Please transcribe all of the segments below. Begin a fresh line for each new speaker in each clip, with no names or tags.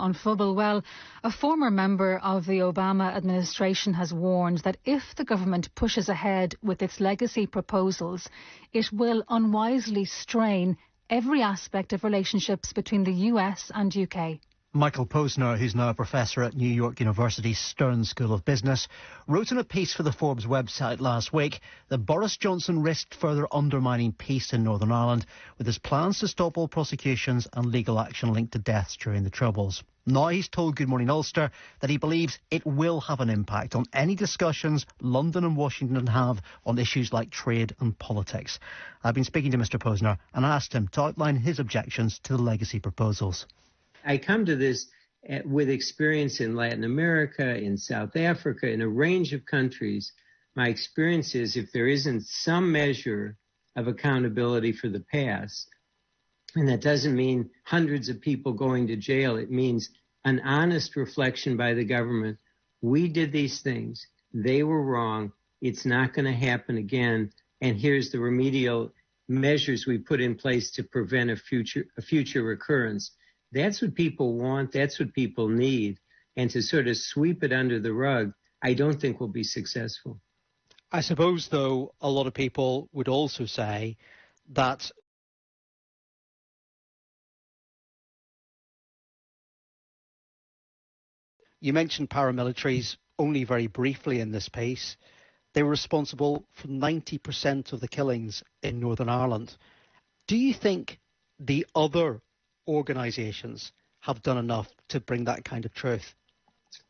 on football. Well, a former member of the Obama administration has warned that if the government pushes ahead with its legacy proposals, it will unwisely strain every aspect of relationships between the US and UK.
Michael Posner, who's now a professor at New York University's Stern School of Business, wrote in a piece for the Forbes website last week that Boris Johnson risked further undermining peace in Northern Ireland with his plans to stop all prosecutions and legal action linked to deaths during the Troubles. Now he's told Good Morning Ulster that he believes it will have an impact on any discussions London and Washington have on issues like trade and politics. I've been speaking to Mr Posner and asked him to outline his objections to the legacy proposals.
I come to this with experience in Latin America, in South Africa, in a range of countries. My experience is if there isn't some measure of accountability for the past, and that doesn't mean hundreds of people going to jail, it means an honest reflection by the government. We did these things. They were wrong. It's not going to happen again. And here's the remedial measures we put in place to prevent a future recurrence. That's what people want. That's what people need. And to sort of sweep it under the rug, I don't think will be successful.
I suppose, though, a lot of people would also say that you mentioned paramilitaries only very briefly in this piece. They were responsible for 90% of the killings in Northern Ireland. Do you think the other organisations have done enough to bring that kind of truth?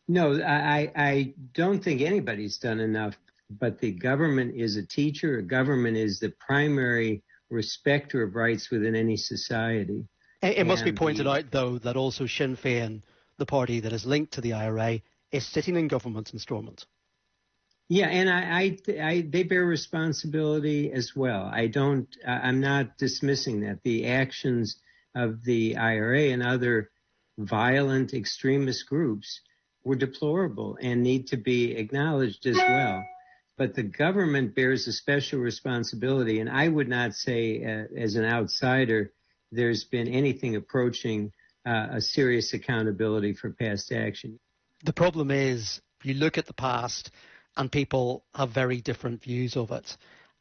No, I don't think anybody's done enough, but the government is a teacher. A government is the primary respecter of rights within any society.
It must be pointed out, though, that also Sinn Féin, the party that is linked to the IRA, is sitting in government in Stormont.
Yeah, and they bear responsibility as well. I'm not dismissing that. The actions of the IRA and other violent extremist groups were deplorable and need to be acknowledged as well. But the government bears a special responsibility, and I would not say, as an outsider, there's been anything approaching a serious accountability for past action.
The problem is, you look at the past, and people have very different views of it.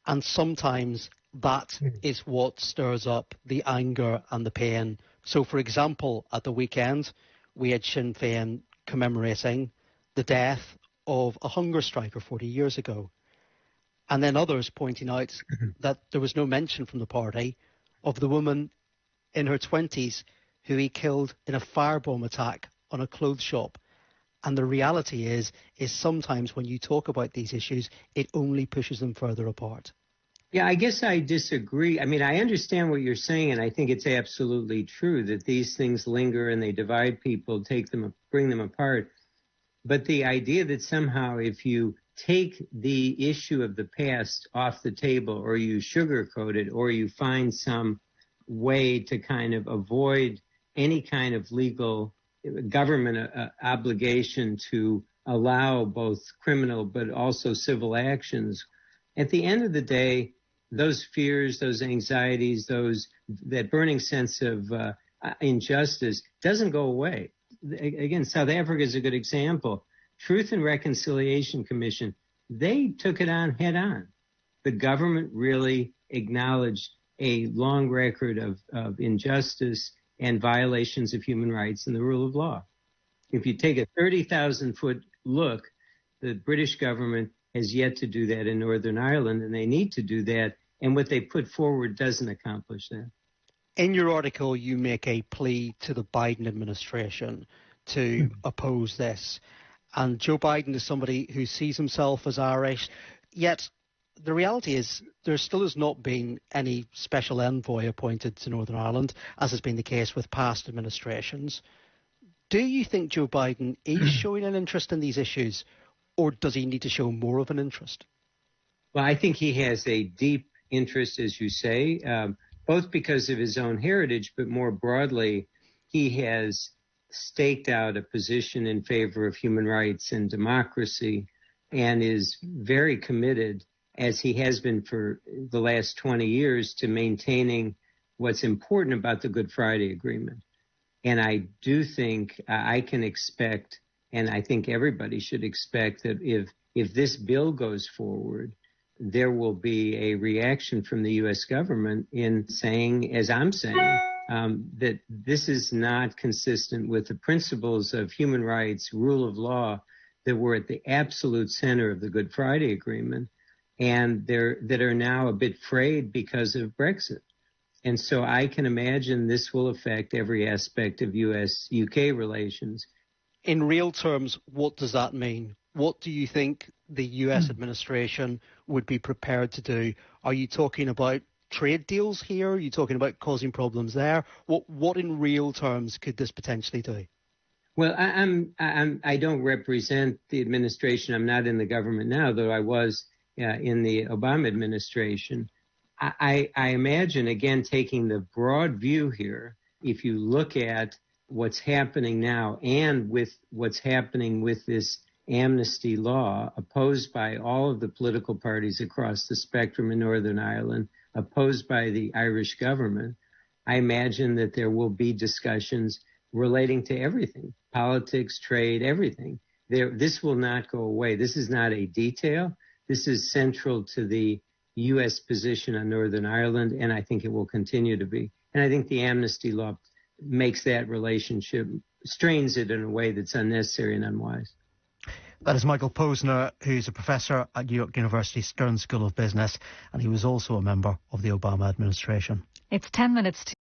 And sometimes that is what stirs up the anger and the pain. So, for example, at the weekend, we had Sinn Féin commemorating the death of a hunger striker 40 years ago. And then others pointing out that there was no mention from the party of the woman in her 20s who he killed in a firebomb attack on a clothes shop. And the reality is sometimes when you talk about these issues, it only pushes them further apart.
Yeah, I guess I disagree. I mean, I understand what you're saying, and I think it's absolutely true that these things linger and they divide people, bring them apart. But the idea that somehow if you take the issue of the past off the table, or you sugarcoat it, or you find some way to kind of avoid any kind of legal government obligation to allow both criminal but also civil actions, at the end of the day, those fears, those anxieties, that burning sense of injustice doesn't go away. Again, South Africa is a good example. Truth and Reconciliation Commission, they took it on head on. The government really acknowledged a long record of injustice and violations of human rights and the rule of law. If you take a 30,000-foot look, the British government has yet to do that in Northern Ireland, and they need to do that. And what they put forward doesn't accomplish that.
In your article, you make a plea to the Biden administration to oppose this. And Joe Biden is somebody who sees himself as Irish. Yet the reality is there still has not been any special envoy appointed to Northern Ireland, as has been the case with past administrations. Do you think Joe Biden is showing an interest in these issues, or does he need to show more of an interest?
Well, I think he has a deep interest, as you say, both because of his own heritage, but more broadly, he has staked out a position in favor of human rights and democracy and is very committed, as he has been for the last 20 years, to maintaining what's important about the Good Friday Agreement. And I do think I can expect, and I think everybody should expect, that if this bill goes forward, there will be a reaction from the U.S. government in saying, as I'm saying, that this is not consistent with the principles of human rights, rule of law, that were at the absolute center of the Good Friday Agreement, and that are now a bit frayed because of Brexit. And so I can imagine this will affect every aspect of U.S.-UK relations.
In real terms, what does that mean? What do you think the US administration would be prepared to do? Are you talking about trade deals here? Are you talking about causing problems there? What in real terms could this potentially do?
Well, I don't represent the administration. I'm not in the government now, though I was in the Obama administration. I imagine, again, taking the broad view here, if you look at what's happening now and with what's happening with this amnesty law opposed by all of the political parties across the spectrum in Northern Ireland, opposed by the Irish government, I imagine that there will be discussions relating to everything, politics, trade, everything. This will not go away. This is not a detail. This is central to the U.S. position on Northern Ireland, and I think it will continue to be. And I think the amnesty law makes that relationship, strains it in a way that's unnecessary and unwise.
That is Michael Posner, who's a professor at New York University Stern School of Business, and he was also a member of the Obama administration.
It's 10 minutes to